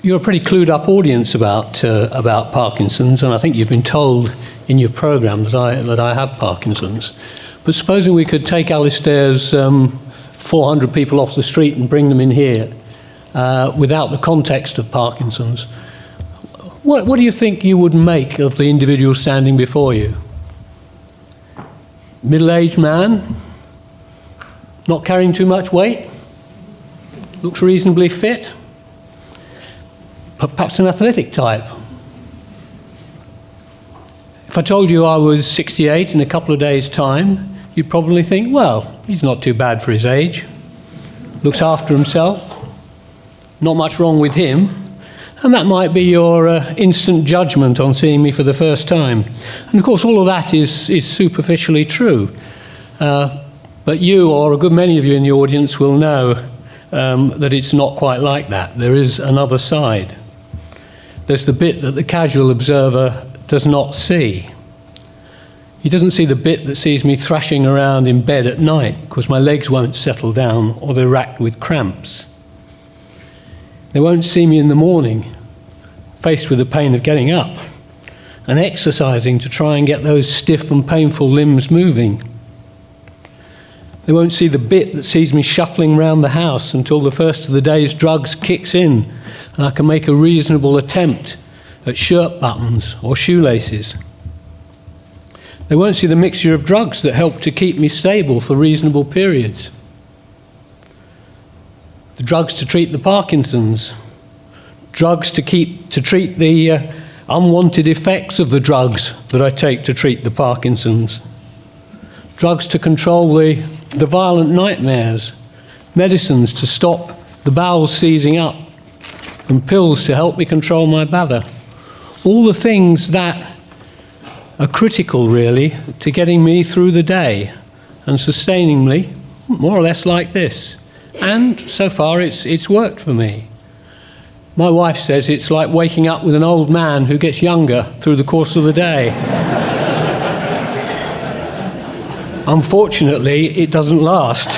You're a pretty clued up audience about Parkinson's, and I think you've been told in your programme that I have Parkinson's. But supposing we could take Alistair's 400 people off the street and bring them in here without the context of Parkinson's, what do you think you would make of the individual standing before you? Middle-aged man, not carrying too much weight, looks reasonably fit, perhaps an athletic type. If I told you I was 68 in a couple of days' time, you'd probably think, well, he's not too bad for his age, looks after himself, not much wrong with him, and that might be your instant judgment on seeing me for the first time. And of course, all of that is superficially true. But you, or a good many of you in the audience, will know that it's not quite like that. There is another side. There's the bit that the casual observer does not see. He doesn't see the bit that sees me thrashing around in bed at night because my legs won't settle down or they're racked with cramps. They won't see me in the morning, faced with the pain of getting up and exercising to try and get those stiff and painful limbs moving. They won't see the bit that sees me shuffling around the house until the first of the day's drugs kicks in and I can make a reasonable attempt at shirt buttons or shoelaces. They won't see the mixture of drugs that help to keep me stable for reasonable periods. The drugs to treat the Parkinson's, drugs to treat the unwanted effects of the drugs that I take to treat the Parkinson's, drugs to control the violent nightmares, medicines to stop the bowels seizing up, and pills to help me control my bladder. All the things that are critical, really, to getting me through the day and sustaining me more or less like this. And so far, it's worked for me. My wife says it's like waking up with an old man who gets younger through the course of the day. Unfortunately, it doesn't last.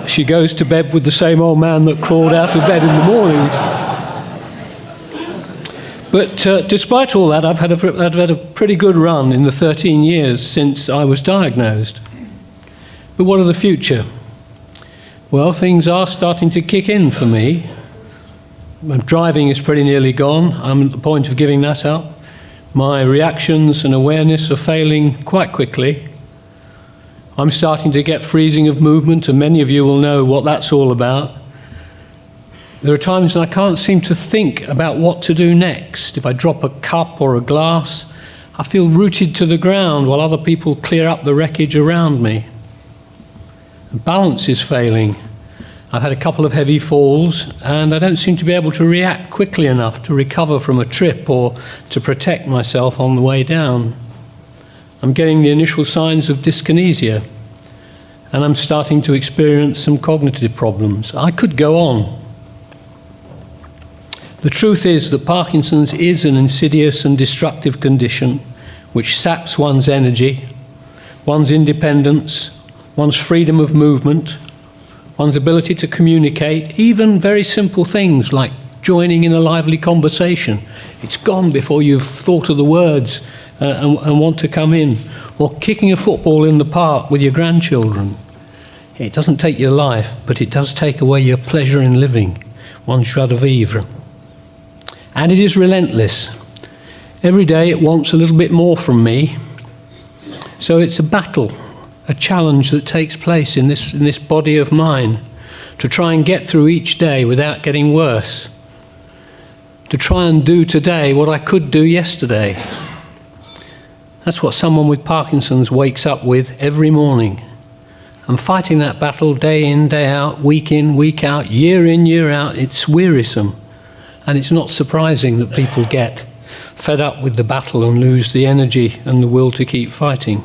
She goes to bed with the same old man that crawled out of bed in the morning. But despite all that, I've had a pretty good run in the 13 years since I was diagnosed. But what of the future? Well, things are starting to kick in for me. My driving is pretty nearly gone. I'm at the point of giving that up. My reactions and awareness are failing quite quickly. I'm starting to get freezing of movement, and many of you will know what that's all about. There are times when I can't seem to think about what to do next. If I drop a cup or a glass, I feel rooted to the ground while other people clear up the wreckage around me. The balance is failing. I've had a couple of heavy falls, and I don't seem to be able to react quickly enough to recover from a trip or to protect myself on the way down. I'm getting the initial signs of dyskinesia, and I'm starting to experience some cognitive problems. I could go on. The truth is that Parkinson's is an insidious and destructive condition which saps one's energy, one's independence, one's freedom of movement, one's ability to communicate, even very simple things like joining in a lively conversation. It's gone before you've thought of the words and want to come in. Or kicking a football in the park with your grandchildren. It doesn't take your life, but it does take away your pleasure in living, one's joie de vivre. And it is relentless. Every day it wants a little bit more from me. So it's a battle, a challenge that takes place in this body of mine to try and get through each day without getting worse. To try and do today what I could do yesterday. That's what someone with Parkinson's wakes up with every morning. And fighting that battle day in, day out, week in, week out, year in, year out, it's wearisome. And it's not surprising that people get fed up with the battle and lose the energy and the will to keep fighting.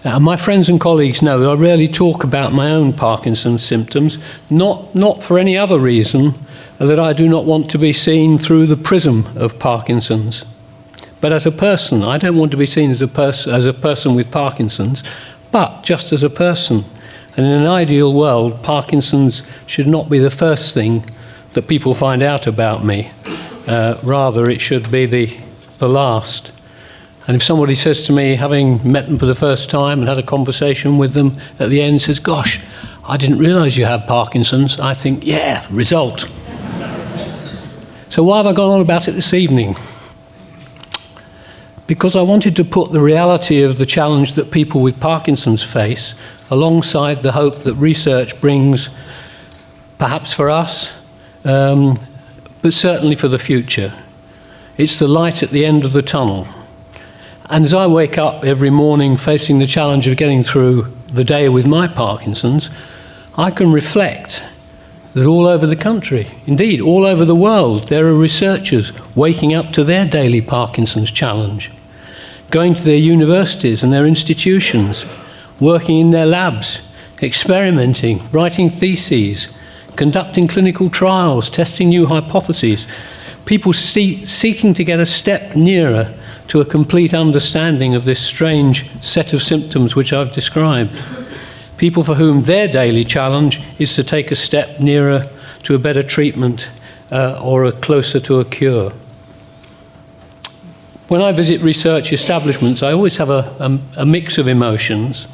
My friends and colleagues know that I rarely talk about my own Parkinson's symptoms, not for any other reason that I do not want to be seen through the prism of Parkinson's, but as a person. I don't want to be seen as a person with Parkinson's, but just as a person. And in an ideal world, Parkinson's should not be the first thing that people find out about me. Rather, it should be the last. And if somebody says to me, having met them for the first time and had a conversation with them, at the end says, "Gosh, I didn't realise you had Parkinson's," I think, yeah, result. So why have I gone on about it this evening? Because I wanted to put the reality of the challenge that people with Parkinson's face alongside the hope that research brings, perhaps for us, but certainly for the future. It's the light at the end of the tunnel. And as I wake up every morning facing the challenge of getting through the day with my Parkinson's, I can reflect that all over the country, indeed all over the world, there are researchers waking up to their daily Parkinson's challenge, going to their universities and their institutions, working in their labs, experimenting, writing theses, conducting clinical trials, testing new hypotheses, people seeking to get a step nearer to a complete understanding of this strange set of symptoms which I've described. People for whom their daily challenge is to take a step nearer to a better treatment or closer to a cure. When I visit research establishments, I always have a mix of emotions.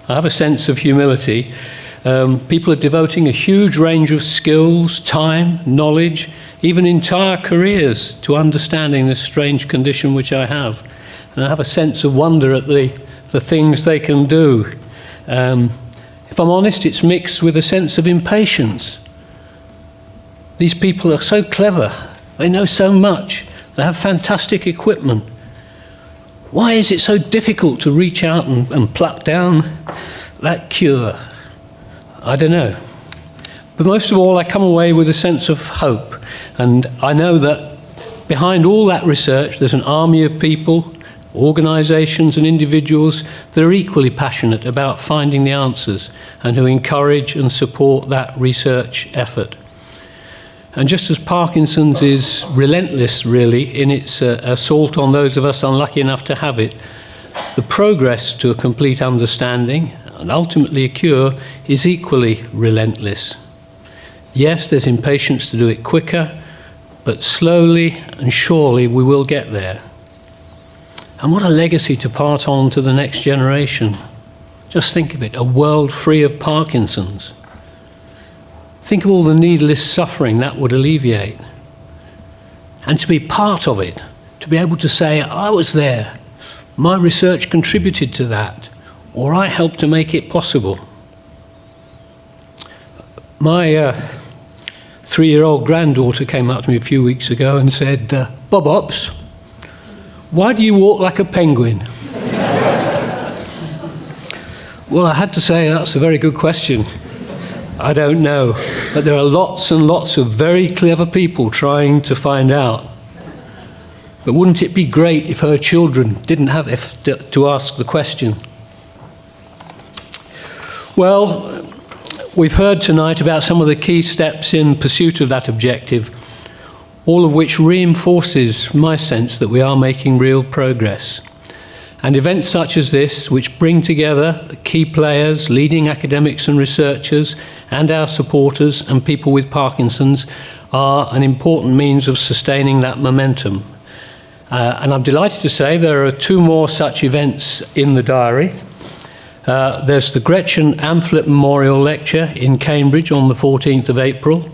I have a sense of humility. People are devoting a huge range of skills, time, knowledge, even entire careers to understanding this strange condition which I have. And I have a sense of wonder at the things they can do. If I'm honest, it's mixed with a sense of impatience. These people are so clever. They know so much. They have fantastic equipment. Why is it so difficult to reach out and pluck down that cure? I don't know. But most of all, I come away with a sense of hope. And I know that behind all that research, there's an army of people, organisations and individuals that are equally passionate about finding the answers and who encourage and support that research effort. And just as Parkinson's is relentless, really, in its assault on those of us unlucky enough to have it, the progress to a complete understanding and ultimately a cure is equally relentless. Yes, there's impatience to do it quicker, but slowly and surely we will get there. And what a legacy to part on to the next generation. Just think of it, a world free of Parkinson's. Think of all the needless suffering that would alleviate. And to be part of it, to be able to say, I was there, my research contributed to that, or I helped to make it possible. My 3-year-old granddaughter came up to me a few weeks ago and said, Bob Ops, why do you walk like a penguin? Well, I had to say that's a very good question. I don't know, but there are lots and lots of very clever people trying to find out. But wouldn't it be great if her children didn't have to ask the question? Well, we've heard tonight about some of the key steps in pursuit of that objective, all of which reinforces my sense that we are making real progress. And events such as this, which bring together key players, leading academics and researchers, and our supporters and people with Parkinson's, are an important means of sustaining that momentum. And I'm delighted to say there are 2 more such events in the diary. There's the Gretchen Amphlett Memorial Lecture in Cambridge on the 14th of April,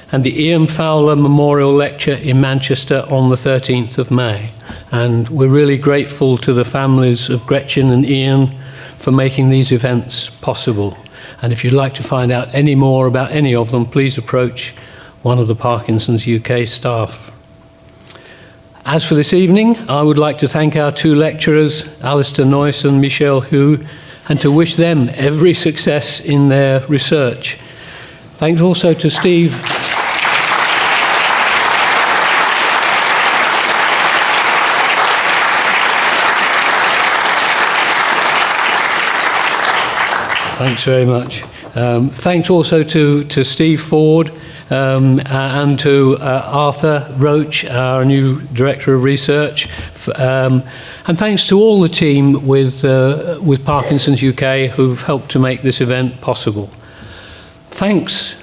and the Ian Fowler Memorial Lecture in Manchester on the 13th of May. And we're really grateful to the families of Gretchen and Ian for making these events possible. And if you'd like to find out any more about any of them, please approach one of the Parkinson's UK staff. As for this evening, I would like to thank our 2 lecturers, Alistair Noyce and Michelle Hu, and to wish them every success in their research. Thanks also to Steve. Thanks very much. Thanks also to Steve Ford and to Arthur Roach, our new Director of Research, and thanks to all the team with Parkinson's UK who've helped to make this event possible. Thanks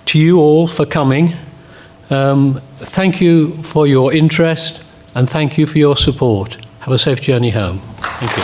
to you all for coming. Thank you for your interest, and thank you for your support. Have a safe journey home. Thank you.